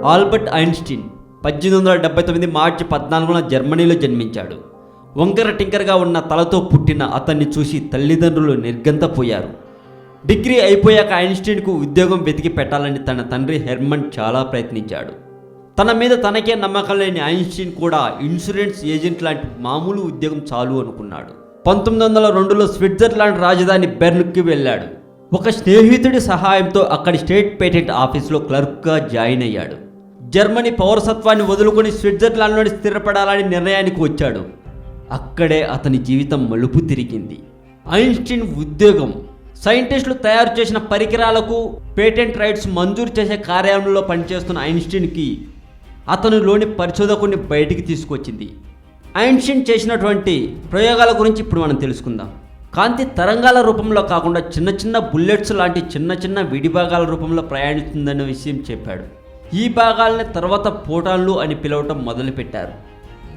Albert Einstein 1879 మార్చి 14న జర్మనీలో జన్మించాడు. వంకర టింకరగా ఉన్న తలతో పుట్టిన అతన్ని చూసి తల్లిదండ్రులు నిర్గంతపోయారు. డిగ్రీ అయిపోయాక ఐన్స్టీన్కు ఉద్యోగం వెతికి పెట్టాలని తన తండ్రి హెర్మన్ చాలా ప్రయత్నించాడు. తన మీద తనకే నమ్మకం లేని ఐన్స్టీన్ కూడా ఇన్సూరెన్స్ ఏజెంట్ లాంటి మామూలు ఉద్యోగం చాలు అనుకున్నాడు. 1902లో స్విట్జర్లాండ్ రాజధాని బెర్న్కి వెళ్ళాడు. ఒక స్నేహితుడి సహాయంతో అక్కడి స్టేట్ పేటెంట్ ఆఫీసులో క్లర్క్గా జాయిన్ అయ్యాడు. జర్మనీ పౌరసత్వాన్ని వదులుకొని స్విట్జర్లాండ్లోని స్థిరపడాలని నిర్ణయానికి వచ్చాడు. అక్కడే అతని జీవితం మలుపు తిరిగింది. ఐన్స్టీన్ ఉద్యోగం సైంటిస్టులు తయారు చేసిన పరికరాలకు పేటెంట్ రైట్స్ మంజూరు చేసే కార్యాలయంలో పనిచేస్తున్న ఐన్స్టీన్కి అతనిలోని పరిశోధకుని బయటికి తీసుకొచ్చింది. ఐన్స్టీన్ చేసినటువంటి ప్రయోగాల గురించి ఇప్పుడు మనం తెలుసుకుందాం. కాంతి తరంగాల రూపంలో కాకుండా చిన్న చిన్న బుల్లెట్స్ లాంటి చిన్న చిన్న విడిభాగాల రూపంలో ప్రయాణిస్తుందనే విషయం చెప్పాడు. ఈ భాగాలని తర్వాత ఫోటాన్లు అని పిలవటం మొదలుపెట్టారు.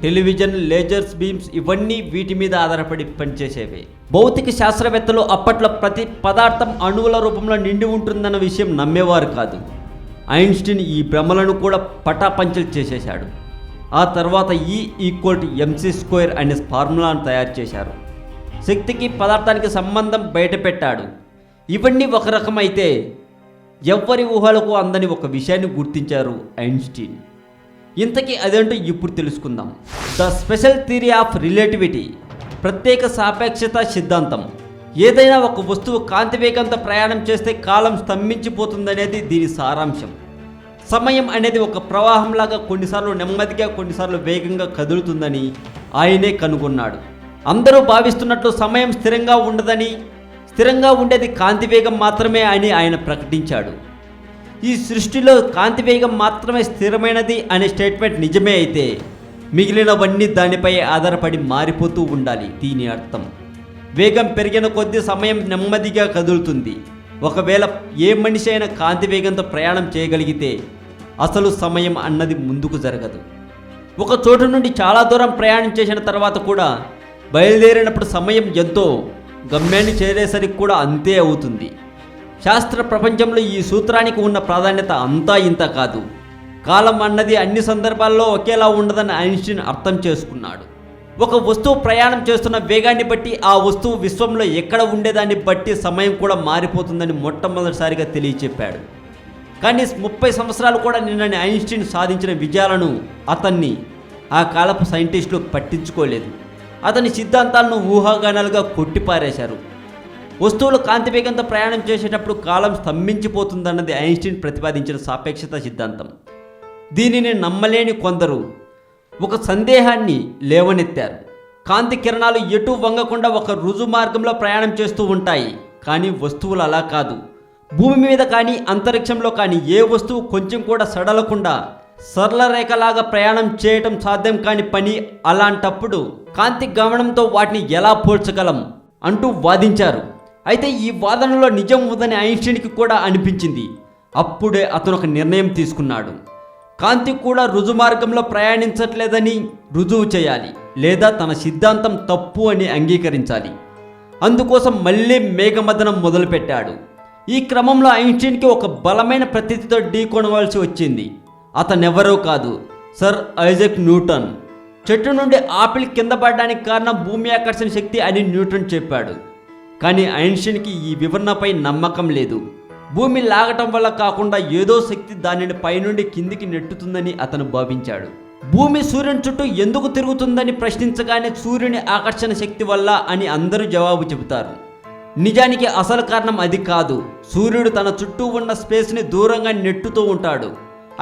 టెలివిజన్, లేజర్స్ బీమ్స్ ఇవన్నీ వీటి మీద ఆధారపడి పనిచేసేవే. భౌతిక శాస్త్రవేత్తలు అప్పట్లో ప్రతి పదార్థం అణువుల రూపంలో నిండి ఉంటుందన్న విషయం నమ్మేవారు కాదు. ఐన్స్టీన్ ఈ భ్రమలను కూడా పటాపంచలు చేసేశాడు. ఆ తర్వాత E=mc² అనే ఫార్ములాను తయారు చేశారు. శక్తికి పదార్థానికి సంబంధం బయటపెట్టాడు. ఇవన్నీ ఒక రకమైతే ఎవ్వరి ఊహలకు అందని ఒక విషయాన్ని గుర్తించారు ఐన్స్టీన్. ఇంతకీ అదేంటో ఇప్పుడు తెలుసుకుందాం. The special theory of relativity, ప్రత్యేక సాపేక్షత సిద్ధాంతం. ఏదైనా ఒక వస్తువు కాంతి వేగంతో ప్రయాణం చేస్తే కాలం స్తంభించిపోతుందనేది దీని సారాంశం. సమయం అనేది ఒక ప్రవాహంలాగా కొన్నిసార్లు నెమ్మదిగా కొన్నిసార్లు వేగంగా కదులుతుందని ఆయనే కనుగొన్నాడు. అందరూ భావిస్తున్నట్లు సమయం స్థిరంగా ఉండదని, స్థిరంగా ఉండేది కాంతి వేగం మాత్రమే అని ఆయన ప్రకటించాడు. ఈ సృష్టిలో కాంతి వేగం మాత్రమే స్థిరమైనది అనే స్టేట్మెంట్ నిజమే అయితే మిగిలినవన్నీ దానిపై ఆధారపడి మారిపోతూ ఉండాలి. దీని అర్థం వేగం పెరిగిన కొద్దీ సమయం నెమ్మదిగా కదులుతుంది. ఒకవేళ ఏ మనిషి అయినా కాంతి వేగంతో ప్రయాణం చేయగలిగితే అసలు సమయం అన్నది ముందుకు జరగదు. ఒక చోటు నుండి చాలా దూరం ప్రయాణం చేసిన తర్వాత కూడా బయలుదేరినప్పుడు సమయం ఎంతో, గమ్యాన్ని చేరేసరికి కూడా అంతే అవుతుంది. శాస్త్ర ప్రపంచంలో ఈ సూత్రానికి ఉన్న ప్రాధాన్యత అంతా ఇంత కాదు. కాలం అన్నది అన్ని సందర్భాల్లో ఒకేలా ఉండదని ఐన్స్టీన్ అర్థం చేసుకున్నాడు. ఒక వస్తువు ప్రయాణం చేస్తున్న వేగాన్ని బట్టి ఆ వస్తువు విశ్వంలో ఎక్కడ ఉండేదాన్ని బట్టి సమయం కూడా మారిపోతుందని మొట్టమొదటిసారిగా తెలియచెప్పాడు. కానీ 30 సంవత్సరాలు కూడా నిన్నని ఐన్స్టీన్ సాధించిన విజయాలను అతన్ని ఆ కాలపు సైంటిస్టులు పట్టించుకోలేదు. అతని సిద్ధాంతాలను ఊహాగానాలుగా కొట్టిపారేశారు. వస్తువులు కాంతి వేగంతో ప్రయాణం చేసేటప్పుడు కాలం స్తంభించిపోతుందన్నది ఐన్స్టీన్ ప్రతిపాదించిన సాపేక్షత సిద్ధాంతం. దీనిని నమ్మలేని కొందరు ఒక సందేహాన్ని లేవనెత్తారు. కాంతి కిరణాలు ఎటు వంగకుండా ఒక రుజు మార్గంలో ప్రయాణం చేస్తూ ఉంటాయి. కానీ వస్తువులు అలా కాదు. భూమి మీద కానీ అంతరిక్షంలో కానీ ఏ వస్తువు కొంచెం కూడా సడలకుండా సరళ రేఖలాగా ప్రయాణం చేయటం సాధ్యం కాని పని. అలాంటప్పుడు కాంతి గమనంతో వాటిని ఎలా పోల్చగలం అంటూ వాదించారు. అయితే ఈ వాదనలో నిజం ఉందని ఐన్స్టీన్కి కూడా అనిపించింది. అప్పుడే అతను ఒక నిర్ణయం తీసుకున్నాడు. కాంతి కూడా రుజు మార్గంలో ప్రయాణించట్లేదని రుజువు చేయాలి, లేదా తన సిద్ధాంతం తప్పు అని అంగీకరించాలి. అందుకోసం మళ్ళీ మేఘమదనం మొదలుపెట్టాడు. ఈ క్రమంలో ఐన్స్టీన్కి ఒక బలమైన ప్రతితో ఢీకొనవలసి వచ్చింది. అతనెవరో కాదు, సర్ ఐజాక్ న్యూటన్. చెట్టు నుండి ఆపిల్ కింద పడడానికి కారణం భూమి ఆకర్షణ శక్తి అని న్యూటన్ చెప్పాడు. కానీ ఐన్స్టీన్కి ఈ వివరణపై నమ్మకం లేదు. భూమి లాగటం వల్ల కాకుండా ఏదో శక్తి దానిని పైనుండి కిందికి నెట్టుతుందని అతను భావించాడు. భూమి సూర్యుని చుట్టూ ఎందుకు తిరుగుతుందని ప్రశ్నించగానే సూర్యుని ఆకర్షణ శక్తి వల్ల అని అందరూ జవాబు చెబుతారు. నిజానికి అసలు కారణం అది కాదు. సూర్యుడు తన చుట్టూ ఉన్న స్పేస్ని దూరంగా నెట్టుతూ ఉంటాడు.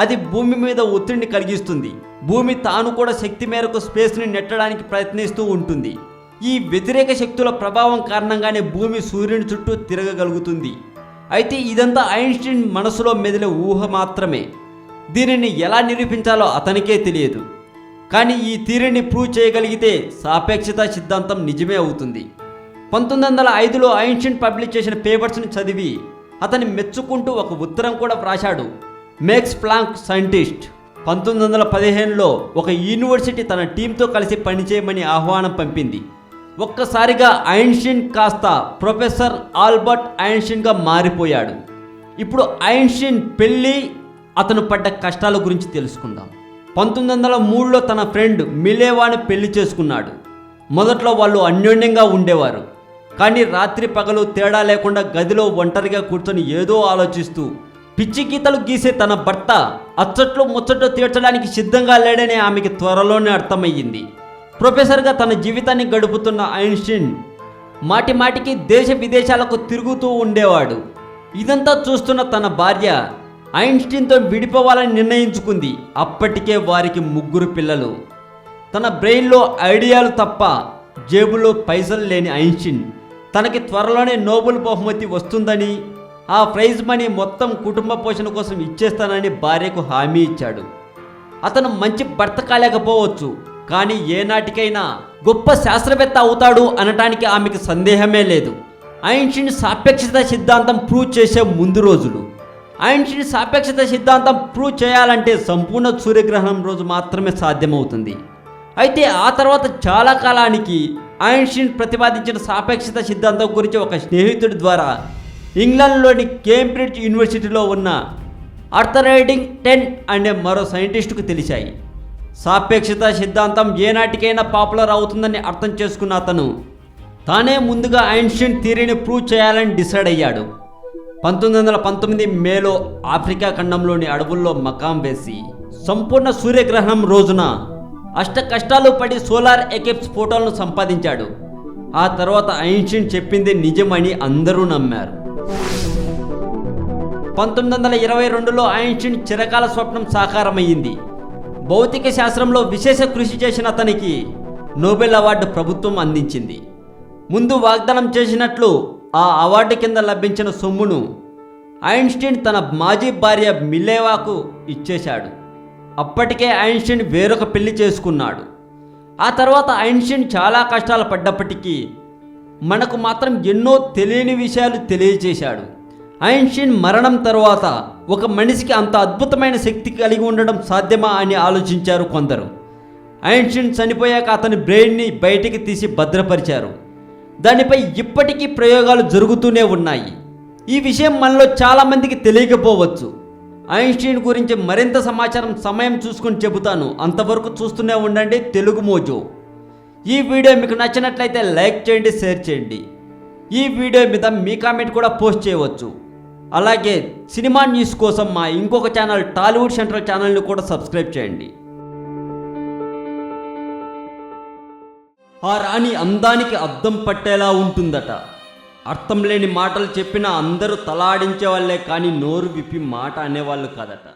అది భూమి మీద ఒత్తిడిని కలిగిస్తుంది. భూమి తాను కూడా శక్తి మేరకు స్పేస్ని నెట్టడానికి ప్రయత్నిస్తూ ఉంటుంది. ఈ వ్యతిరేక శక్తుల ప్రభావం కారణంగానే భూమి సూర్యుని చుట్టూ తిరగగలుగుతుంది. అయితే ఇదంతా ఐన్స్టీన్ మనసులో మెదిలే ఊహ మాత్రమే. దీనిని ఎలా నిరూపించాలో అతనికే తెలియదు. కానీ ఈ థియరీని ప్రూవ్ చేయగలిగితే సాపేక్షత సిద్ధాంతం నిజమే అవుతుంది. 1905లో ఐన్స్టీన్ పబ్లిష్ చేసిన పేపర్స్ని చదివి అతన్ని మెచ్చుకుంటూ ఒక ఉత్తరం కూడా వ్రాశాడు. మేక్స్ ప్లాంక్ సైంటిస్ట్ 1915లో ఒక యూనివర్సిటీ తన టీంతో కలిసి పనిచేయమని ఆహ్వానం పంపింది. ఒక్కసారిగా ఐన్స్టీన్ కాస్త ప్రొఫెసర్ ఆల్బర్ట్ ఐన్స్టీన్గా మారిపోయాడు. ఇప్పుడు ఐన్స్టీన్ పెళ్ళి, అతను పడ్డ కష్టాల గురించి తెలుసుకుందాం. 1903లో తన ఫ్రెండ్ మిలేవాను పెళ్లి చేసుకున్నాడు. మొదట్లో వాళ్ళు అన్యోన్యంగా ఉండేవారు. కానీ రాత్రి పగలు తేడా లేకుండా గదిలో ఒంటరిగా కూర్చొని ఏదో ఆలోచిస్తూ పిచ్చి గీతలు గీసే తన భర్త అచ్చట్లు ముచ్చట్లు తీర్చడానికి సిద్ధంగా లేడని ఆమెకి త్వరలోనే అర్థమయ్యింది. ప్రొఫెసర్గా తన జీవితాన్ని గడుపుతున్న ఐన్స్టీన్ మాటి మాటికి దేశ విదేశాలకు తిరుగుతూ ఉండేవాడు. ఇదంతా చూస్తున్న తన భార్య ఐన్స్టీన్తో విడిపోవాలని నిర్ణయించుకుంది. అప్పటికే వారికి 3 పిల్లలు. తన బ్రెయిన్లో ఐడియాలు తప్ప జేబులో పైసలు లేని ఐన్స్టీన్ తనకి త్వరలోనే నోబెల్ బహుమతి వస్తుందని, ఆ ప్రైజ్ మనీ మొత్తం కుటుంబ పోషణ కోసం ఇచ్చేస్తానని భార్యకు హామీ ఇచ్చాడు. అతను మంచి భర్త కాలేకపోవచ్చు, కానీ ఏనాటికైనా గొప్ప శాస్త్రవేత్త అవుతాడు అనటానికి ఆమెకు సందేహమే లేదు. ఐన్స్టీన్ సాపేక్షత సిద్ధాంతం ప్రూవ్ చేసే ముందు రోజులు. ఐన్స్టీన్ సాపేక్షత సిద్ధాంతం ప్రూవ్ చేయాలంటే సంపూర్ణ సూర్యగ్రహణం రోజు మాత్రమే సాధ్యమవుతుంది. అయితే ఆ తర్వాత చాలా కాలానికి ఐన్స్టీన్ ప్రతిపాదించిన సాపేక్షత సిద్ధాంతం గురించి ఒక స్నేహితుడి ద్వారా ఇంగ్లాండ్లోని కేంబ్రిడ్జ్ యూనివర్సిటీలో ఉన్న ఆర్థర్ ఎడింగ్టన్ అనే మరో సైంటిస్టుకు తెలిసాయి. సాపేక్షత సిద్ధాంతం ఏనాటికైనా పాపులర్ అవుతుందని అర్థం చేసుకున్న అతను తానే ముందుగా ఐన్స్టీన్ థియరీని ప్రూవ్ చేయాలని డిసైడ్ అయ్యాడు. 1919 మేలో ఆఫ్రికా ఖండంలోని అడవుల్లో మకాం వేసి సంపూర్ణ సూర్యగ్రహణం రోజున అష్ట కష్టాలు పడి సోలార్ ఎక్లిప్స్ ఫోటోలను సంపాదించాడు. ఆ తర్వాత ఐన్స్టీన్ చెప్పింది నిజమని అందరూ నమ్మారు. 1922లో ఐన్స్టీన్ చిరకాల స్వప్నం సాకారమయ్యింది. భౌతిక శాస్త్రంలో విశేష కృషి చేసిన అతనికి నోబెల్ అవార్డు ప్రభుత్వం అందించింది. ముందు వాగ్దానం చేసినట్లు ఆ అవార్డు కింద లభించిన సొమ్మును ఐన్స్టీన్ తన మాజీ భార్య మిలేవాకు ఇచ్చేశాడు. అప్పటికే ఐన్స్టీన్ వేరొక పెళ్లి చేసుకున్నాడు. ఆ తర్వాత ఐన్స్టీన్ చాలా కష్టాలు పడ్డప్పటికీ మనకు మాత్రం ఎన్నో తెలియని విషయాలు తెలియజేశాడు. ఐన్స్టీన్ మరణం తర్వాత ఒక మనిషికి అంత అద్భుతమైన శక్తి కలిగి ఉండడం సాధ్యమా అని ఆలోచించారు కొందరు. ఐన్స్టీన్ చనిపోయాక అతని బ్రెయిన్ని బయటికి తీసి భద్రపరిచారు. దానిపై ఇప్పటికీ ప్రయోగాలు జరుగుతూనే ఉన్నాయి. ఈ విషయం మనలో చాలామందికి తెలియకపోవచ్చు. ఐన్స్టీన్ గురించి మరింత సమాచారం సమయం చూసుకొని చెబుతాను. అంతవరకు చూస్తూనే ఉండండి తెలుగు మోజో. ఈ వీడియో మీకు నచ్చినట్లయితే లైక్ చేయండి, షేర్ చేయండి. ఈ వీడియో మీద మీ కామెంట్ కూడా పోస్ట్ చేయవచ్చు. అలాగే సినిమా న్యూస్ కోసం మా ఇంకొక ఛానల్ టాలీవుడ్ సెంట్రల్ ఛానల్ని కూడా సబ్స్క్రైబ్ చేయండి. ఆ రాణి అందానికి అద్దం పట్టేలా ఉంటుందట. అర్థం లేని మాటలు చెప్పినా అందరూ తలాడించే వాళ్ళే కానీ నోరు విప్పి మాట అనేవాళ్ళు కాదట.